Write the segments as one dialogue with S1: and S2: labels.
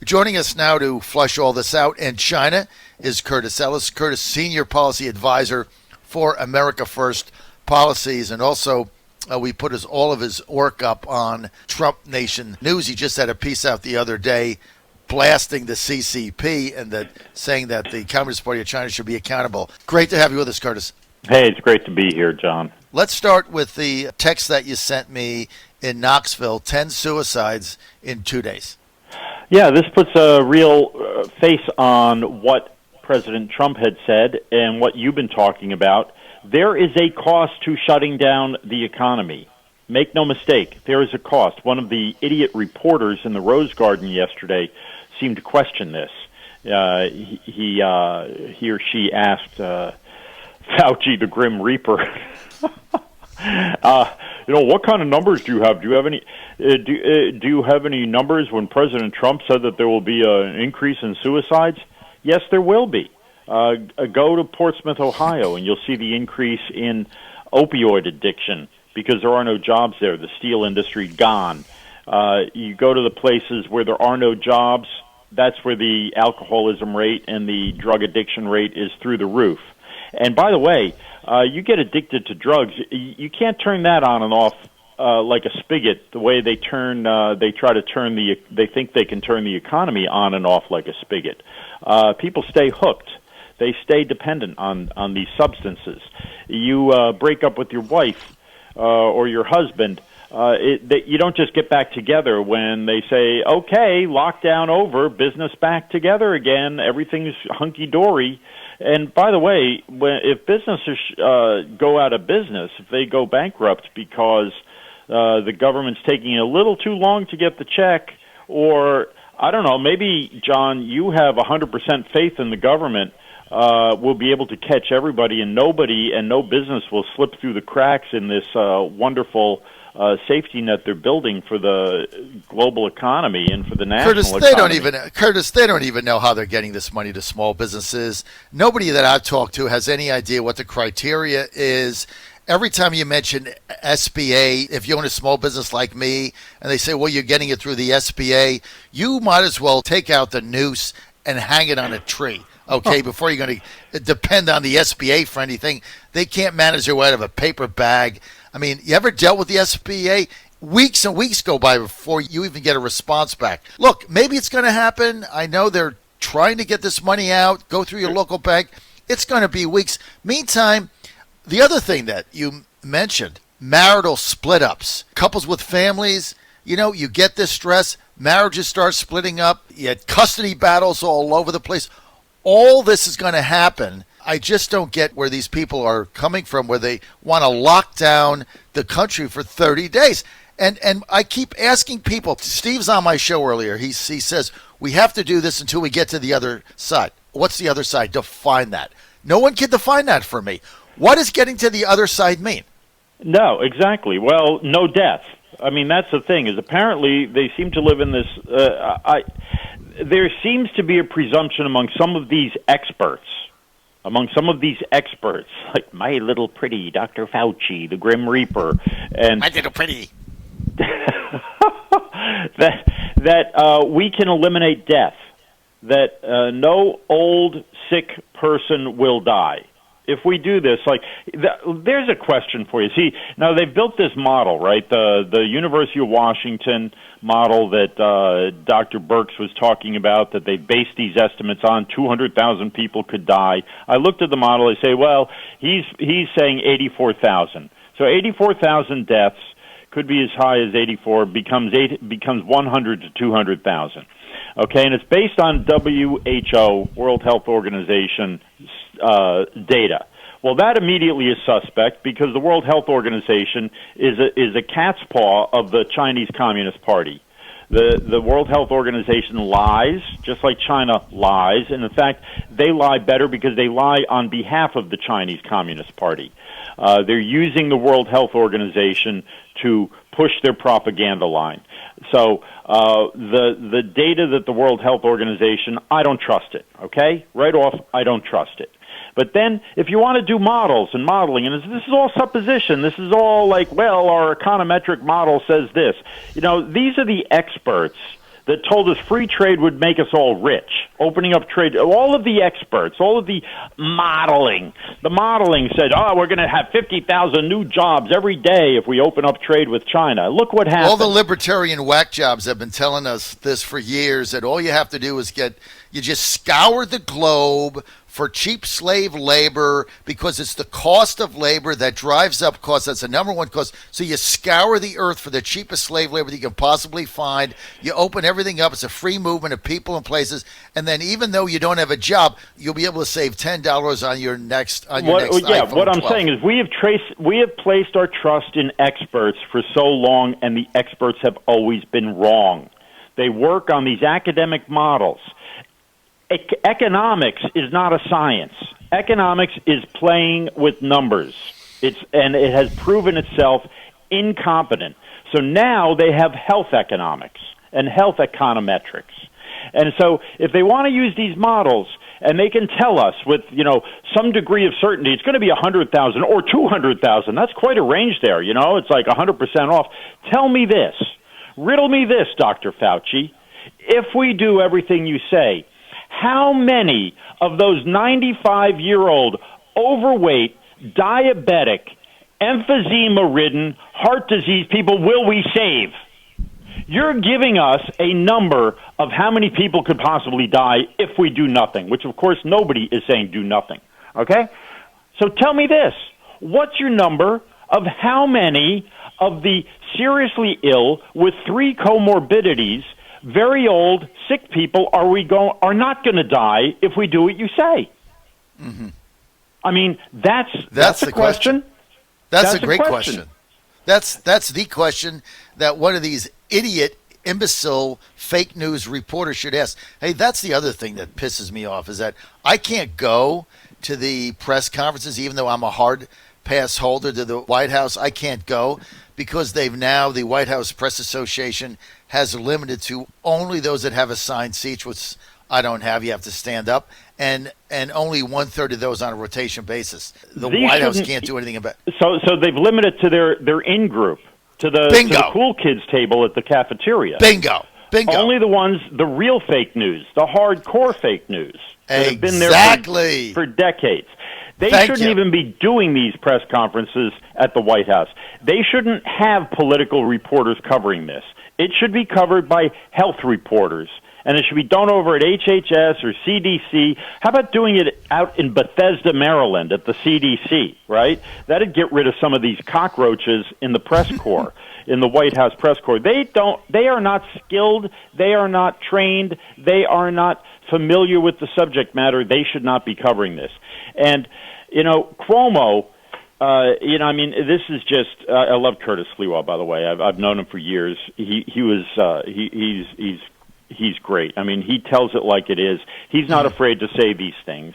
S1: Joining us now to flush all this out in China is Curtis Ellis. Curtis, Senior Policy Advisor for America First Policies, and also we put all of his work up on Trump Nation News. He just had a piece out the other day blasting the CCP and saying that the Communist Party of China should be accountable. Great to have you with us, Curtis.
S2: Hey, it's great to be here, John.
S1: Let's start with the text that you sent me in Knoxville, 10 suicides in 2 days.
S2: Yeah, this puts a real face on what President Trump had said and what you've been talking about. There is a cost to shutting down the economy. Make no mistake, there is a cost. One of the idiot reporters in the Rose Garden yesterday seemed to question this. He or she asked Fauci, the Grim Reaper, what kind of numbers do you have? Do you have any? Do you have any numbers when President Trump said that there will be an increase in suicides? Yes, there will be. Go to Portsmouth, Ohio, and you'll see the increase in opioid addiction because there are no jobs there. The steel industry gone. You go to the places where there are no jobs. That's where the alcoholism rate and the drug addiction rate is through the roof. And by the way, you get addicted to drugs. You can't turn that on and off like a spigot. The way they think they can turn the economy on and off like a spigot. People stay hooked. They stay dependent on these substances. You break up with your wife or your husband. You don't just get back together when they say, okay, lockdown over, business back together again, everything's hunky-dory. And by the way, if businesses go out of business, if they go bankrupt because the government's taking a little too long to get the check, or, I don't know, maybe, John, you have 100% faith in the government will be able to catch everybody, and nobody and no business will slip through the cracks in this wonderful safety net they're building for the global economy and for the national economy.
S1: Curtis, they don't even know how they're getting this money to small businesses. Nobody that I've talked to has any idea what the criteria is. Every time you mention SBA, if you own a small business like me, and they say, well, you're getting it through the SBA, you might as well take out the noose and hang it on a tree. Okay, before you're going to depend on the SBA for anything. They can't manage their way out of a paper bag. I mean, you ever dealt with the SBA? Weeks and weeks go by before you even get a response back. Look, maybe it's going to happen. I know they're trying to get this money out, go through your local bank. It's going to be weeks. Meantime, the other thing that you mentioned, marital split-ups. Couples with families, you get this stress. Marriages start splitting up. You had custody battles all over the place. All this is going to happen. I just don't get where these people are coming from, where they want to lock down the country for 30 days. And I keep asking people. Steve's on my show earlier. He says, we have to do this until we get to the other side. What's the other side? Define that. No one can define that for me. What does getting to the other side mean?
S2: No, exactly. Well, no death. I mean, that's the thing, is apparently they seem to live in this... there seems to be a presumption among some of these experts, like my little pretty Dr. Fauci, the Grim Reaper, and
S1: my little pretty,
S2: that we can eliminate death, that no old, sick person will die. If we do this, there's a question for you. See, now they've built this model, right? The University of Washington model that Dr. Birx was talking about, that they based these estimates on. 200,000 people could die. I looked at the model. I say, well, he's saying 84,000. So 84,000 deaths could be as high as 84. Becomes 100 to 200,000. Okay, and it's based on WHO, World Health Organization, data. Well, that immediately is suspect because the World Health Organization is a cat's paw of the Chinese Communist Party. The World Health Organization lies, just like China lies, and in fact, they lie better because they lie on behalf of the Chinese Communist Party. They're using the World Health Organization to push their propaganda line. So the data that the World Health Organization, I don't trust it, okay? Right off, I don't trust it. But then if you want to do models and modeling, and this is all supposition, this is all like, well, our econometric model says this. These are the experts that told us free trade would make us all rich, opening up trade. All of the experts, all of the modeling said, we're going to have 50,000 new jobs every day if we open up trade with China. Look what happened.
S1: All the libertarian whack jobs have been telling us this for years, that all you have to do is you just scour the globe for cheap slave labor, because it's the cost of labor that drives up costs. That's the number one cost. So you scour the earth for the cheapest slave labor that you can possibly find. You open everything up. It's a free movement of people and places. And then even though you don't have a job, you'll be able to save $10 on your next iPhone
S2: what I'm
S1: 12.
S2: saying is we have placed our trust in experts for so long, and the experts have always been wrong. They work on these academic models. Economics is not a science. Economics is playing with numbers. And it has proven itself incompetent. So now they have health economics and health econometrics. And so if they want to use these models, and they can tell us with, some degree of certainty, it's going to be 100,000 or 200,000. That's quite a range there, It's like 100% off. Tell me this. Riddle me this, Dr. Fauci. If we do everything you say, how many of those 95-year-old, overweight, diabetic, emphysema-ridden, heart disease people will we save? You're giving us a number of how many people could possibly die if we do nothing, which, of course, nobody is saying do nothing, okay? So tell me this. What's your number of how many of the seriously ill with 3 comorbidities, very old, sick people are not going to die if we do what you say?
S1: Mm-hmm.
S2: I mean, that's the question.
S1: That's a great question. That's the question that one of these idiot, imbecile, fake news reporters should ask. Hey, that's the other thing that pisses me off, is that I can't go to the press conferences, even though I'm a hard pass holder to the White House. I can't go because the White House Press Association has limited to only those that have assigned seats, which I don't have. You have to stand up, and only 1/3 of those on a rotation basis. The White House can't do anything about it.
S2: So they've limited to their in-group, to the cool kids table at the cafeteria.
S1: Bingo.
S2: Only the real fake news, the hardcore fake news that have been there for decades. They shouldn't even be doing these press conferences at the White House. They shouldn't have political reporters covering this. It should be covered by health reporters, and it should be done over at HHS or CDC. How about doing it out in Bethesda, Maryland at the CDC, right? That'd get rid of some of these cockroaches in the press corps, in the White House press corps. They are not skilled. They are not trained. They are not familiar with the subject matter. They should not be covering this. And, Cuomo, this is just, I love Curtis Sliwa, by the way. I've known him for years. He's great. I mean, he tells it like it is. He's not afraid to say these things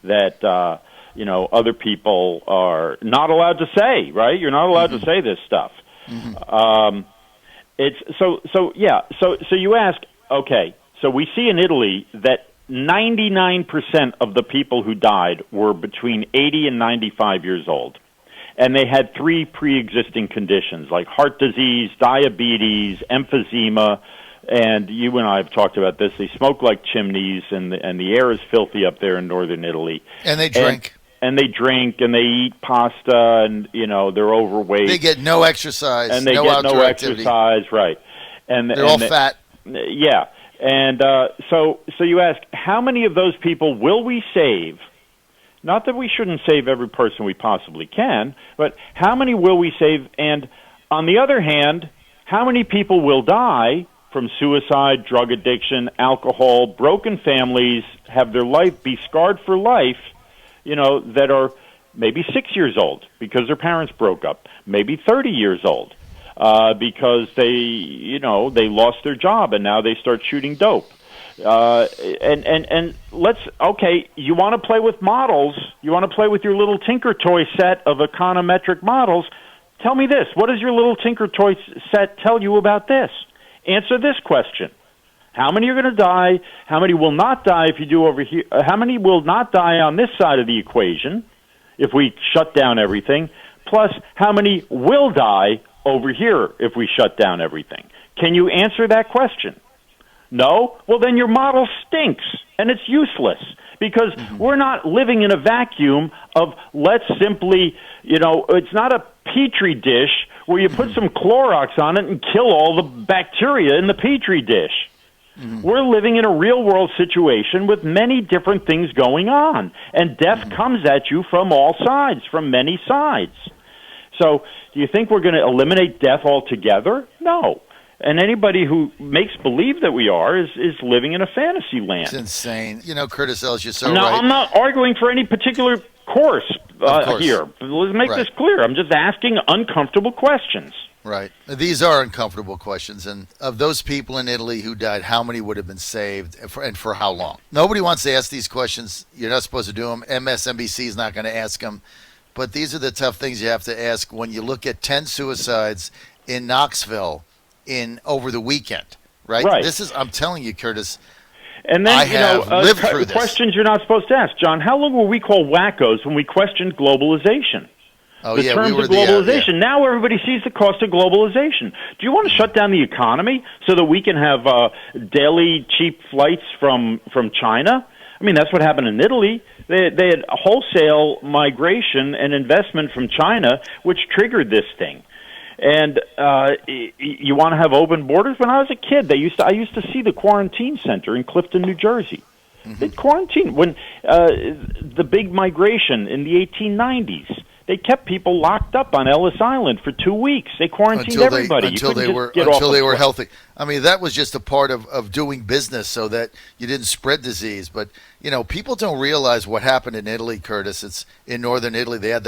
S2: that, other people are not allowed to say, right? You're not allowed to say this stuff. Mm-hmm. So you ask, okay, so we see in Italy that 99% of the people who died were between 80 and 95 years old. And they had 3 pre-existing conditions like heart disease, diabetes, emphysema, and you and I have talked about this. They smoke like chimneys, and the air is filthy up there in northern Italy.
S1: And they drink.
S2: And they drink, and they eat pasta, and, they're overweight.
S1: They get no exercise.
S2: And they get no exercise, right. And
S1: they're all fat.
S2: Yeah. And so you ask, how many of those people will we save? Not that we shouldn't save every person we possibly can, but how many will we save? And on the other hand, how many people will die from suicide, drug addiction, alcohol, broken families, have their life be scarred for life, that are maybe 6 years old because their parents broke up, maybe 30 years old. Because they lost their job and now they start shooting dope. And you want to play with models, you want to play with your little Tinker Toy set of econometric models. Tell me this, what does your little Tinker Toy set tell you about this? Answer this question. How many are going to die? How many will not die if you do over here? How many will not die on this side of the equation if we shut down everything? Plus, how many will die over here if we shut down everything? Can you answer that question? No? Well, then your model stinks, and it's useless, because we're not living in a vacuum of let's simply, it's not a Petri dish where you put some Clorox on it and kill all the bacteria in the Petri dish. We're living in a real-world situation with many different things going on, and death comes at you from all sides, from many sides. So do you think we're going to eliminate death altogether? No. And anybody who makes believe that we are is living in a fantasy land.
S1: It's insane. Curtis Ellis, you're so
S2: now,
S1: right.
S2: I'm not arguing for any particular course here. Let's make this clear. I'm just asking uncomfortable questions.
S1: Right. These are uncomfortable questions. And of those people in Italy who died, how many would have been saved and for how long? Nobody wants to ask these questions. You're not supposed to do them. MSNBC is not going to ask them. But these are the tough things you have to ask when you look at 10 suicides in Knoxville over the weekend, right? This is, I'm telling you, Curtis,
S2: and then,
S1: I have lived through this.
S2: Questions you're not supposed to ask. John, how long were we called wackos when we questioned globalization?
S1: Oh,
S2: the terms of globalization. Now everybody sees the cost of globalization. Do you want to shut down the economy so that we can have daily cheap flights from China? I mean, that's what happened in Italy. They had wholesale migration and investment from China, which triggered this thing. And you want to have open borders? When I was a kid, I used to see the quarantine center in Clifton, New Jersey. They quarantined when the big migration in the 1890s. They kept people locked up on Ellis Island for 2 weeks. They quarantined everybody
S1: until they were healthy. I mean, that was just a part of doing business so that you didn't spread disease. But people don't realize what happened in Italy, Curtis. It's in northern Italy. They had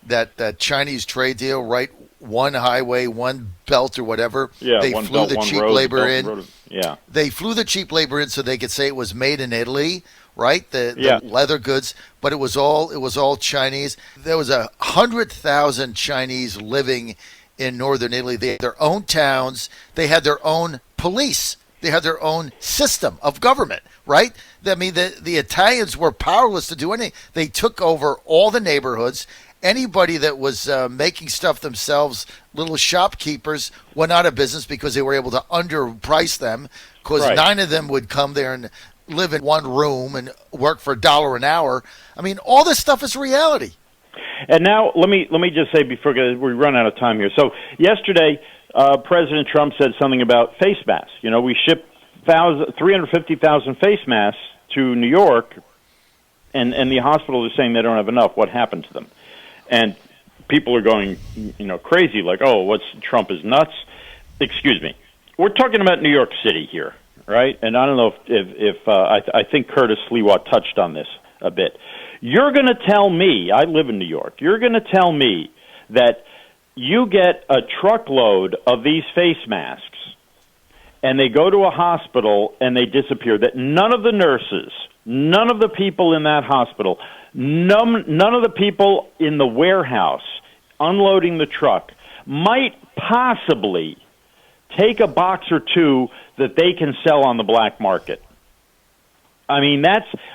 S1: that Chinese trade deal, right? One highway, one belt, or whatever.
S2: Yeah,
S1: they flew the cheap labor in.
S2: Yeah,
S1: they flew the cheap labor in so they could say it was made in Italy. Right, the leather goods, but it was all Chinese. There was 100,000 Chinese living in northern Italy. They had their own towns. They had their own police. They had their own system of government. Right. I mean, the Italians were powerless to do anything. They took over all the neighborhoods. Anybody that was making stuff themselves, little shopkeepers, went out of business because they were able to underprice them. Because 9 of them would come there and live in one room and work for $1 an hour. I mean, all this stuff is reality.
S2: And now let me just say before we run out of time here. So yesterday, President Trump said something about face masks. We shipped 350,000 face masks to New York, and the hospitals are saying they don't have enough. What happened to them? And people are going, crazy, like, Trump is nuts. Excuse me. We're talking about New York City here. Right, and I don't know if I think Curtis Sliwa touched on this a bit. You're going to tell me, I live in New York, you're going to tell me that you get a truckload of these face masks and they go to a hospital and they disappear, that none of the nurses, none of the people in that hospital, none of the people in the warehouse unloading the truck might possibly take a box or two that they can sell on the black market. I mean,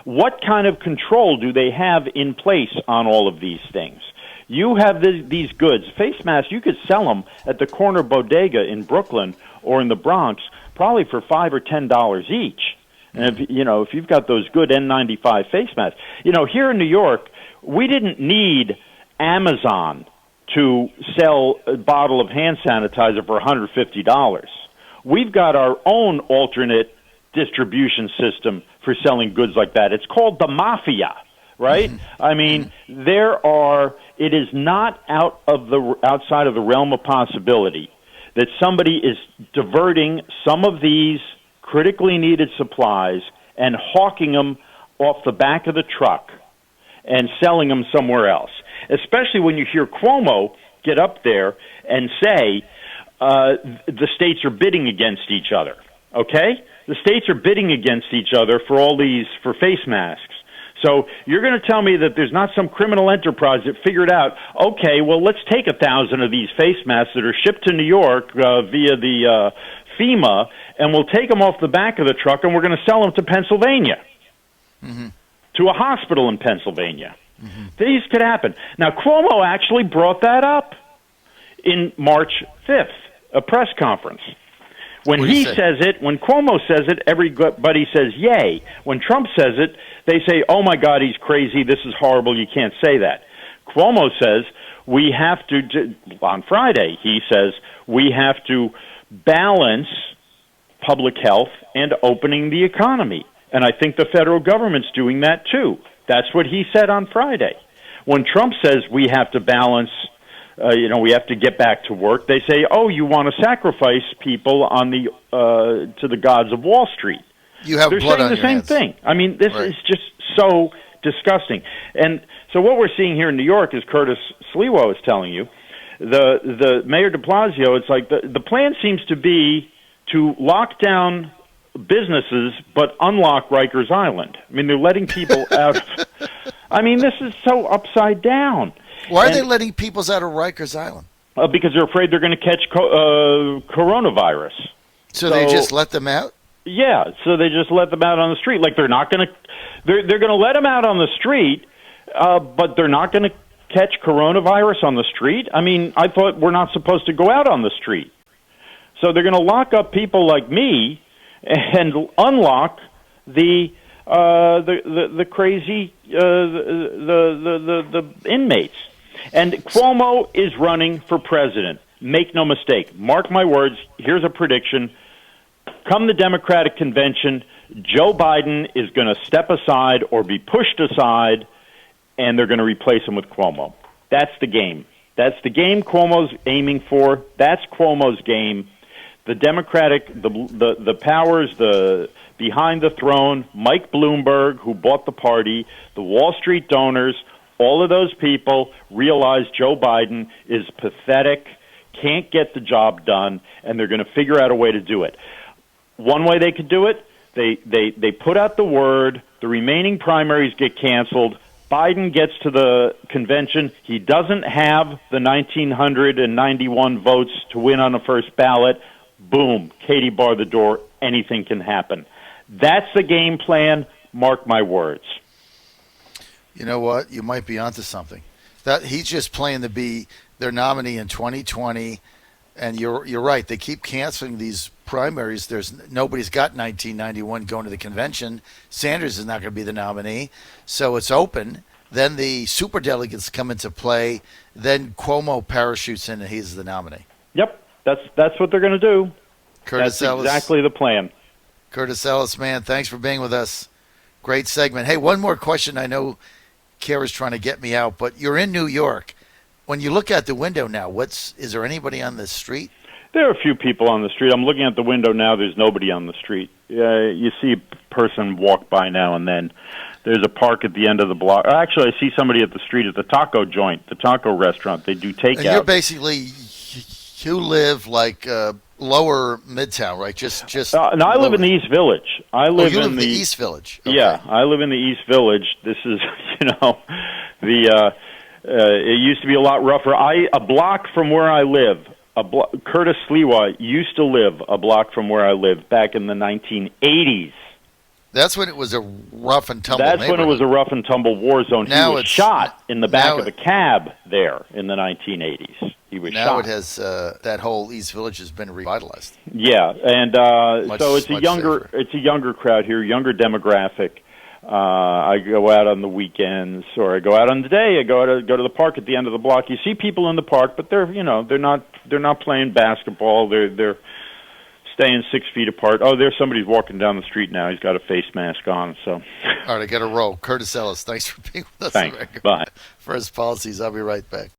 S2: what kind of control do they have in place on all of these things? You have these goods, face masks, you could sell them at the corner bodega in Brooklyn or in the Bronx probably for $5 or $10 each. And if you've got those good N95 face masks, here in New York, we didn't need Amazon to sell a bottle of hand sanitizer for $150. We've got our own alternate distribution system for selling goods like that. It's called the mafia, right? I mean, it is not outside of the realm of possibility that somebody is diverting some of these critically needed supplies and hawking them off the back of the truck and selling them somewhere else. Especially when you hear Cuomo get up there and say, the states are bidding against each other, okay? The states are bidding against each other for face masks. So you're going to tell me that there's not some criminal enterprise that figured out, okay, well, let's take 1,000 of these face masks that are shipped to New York via the FEMA, and we'll take them off the back of the truck, and we're going to sell them to Pennsylvania, to a hospital in Pennsylvania. These could happen. Now, Cuomo actually brought that up in March 5th, a press conference, When he says it, when Cuomo says it, everybody says yay. When Trump says it, they say, oh my God, he's crazy, this is horrible, you can't say that. Cuomo says we have to, on Friday, he says we have to balance public health and opening the economy. And I think the federal government's doing that too. That's what he said on Friday. When Trump says we have to balance, we have to get back to work, they say, oh, you want to sacrifice people on the to the gods of Wall Street.
S1: You have
S2: They're
S1: blood
S2: saying
S1: on
S2: the
S1: your
S2: same
S1: hands.
S2: thing. I mean, this is just so disgusting. And so what we're seeing here in New York, as Curtis Sliwa is telling you, the Mayor de Blasio, it's like the plan seems to be to lock down businesses but unlock Rikers Island. I mean, they're letting people out. I mean, this is so upside down.
S1: Why are they letting people out of Rikers Island?
S2: Because they're afraid they're going to catch coronavirus.
S1: So they just let them out?
S2: Yeah, so they just let them out on the street. Like they're not going to, they're going to let them out on the street, but they're not going to catch coronavirus on the street. I mean, I thought we're not supposed to go out on the street. So they're going to lock up people like me and unlock the crazy the inmates. And Cuomo is running for president. Make no mistake. Mark my words. Here's a prediction. Come the Democratic convention, Joe Biden is going to step aside or be pushed aside, and they're going to replace him with Cuomo. That's the game. That's the game Cuomo's aiming for. That's Cuomo's game. The Democratic, the powers, the behind the throne, Mike Bloomberg, who bought the party, the Wall Street donors, all of those people realize Joe Biden is pathetic, can't get the job done, and they're going to figure out a way to do it. One way they could do it, they put out the word, the remaining primaries get canceled, Biden gets to the convention, he doesn't have the 1,991 votes to win on the first ballot, boom, Katie barred the door, anything can happen. That's the game plan, mark my words.
S1: You know what? You might be onto something. That he's just playing to be their nominee in 2020, and you're right. They keep canceling these primaries. Nobody's got 1991 going to the convention. Sanders is not going to be the nominee, so it's open. Then the superdelegates come into play. Then Cuomo parachutes in, and he's the nominee.
S2: Yep, that's what they're going to do.
S1: Curtis Ellis,
S2: exactly the plan.
S1: Curtis Ellis, man, thanks for being with us. Great segment. Hey, one more question. I know Kara's trying to get me out, but you're in New York. When you look out the window now, is there anybody on the street?
S2: There are a few people on the street. I'm looking at the window now. There's nobody on the street. You see a person walk by now and then. There's a park at the end of the block. Actually, I see somebody at the street at the taco joint, the taco restaurant. They do takeout.
S1: And you're basically, you live like lower Midtown, right? Just.
S2: No, I live in the East Village. I live
S1: in the East Village. Okay.
S2: Yeah, I live in the East Village. This is, it used to be a lot rougher. A block from where I live, Curtis Sliwa used to live a block from where I lived back in the 1980s.
S1: That's when it was a rough and tumble
S2: That's when it was a rough and tumble war zone.
S1: Now
S2: he was shot in the back of a cab there in the 1980s. He was shot.
S1: Now it has that whole East Village has been revitalized.
S2: Yeah, and so it's a younger crowd here, younger demographic. I go out on the weekends, or I go out on the day. I go to the park at the end of the block. You see people in the park, but they're not playing basketball. They're staying 6 feet apart. Oh, there's somebody's walking down the street now. He's got a face mask on. So,
S1: all right, I got to roll. Curtis Ellis, thanks for being with us.
S2: Thanks. Bye.
S1: First Policies. I'll be right back.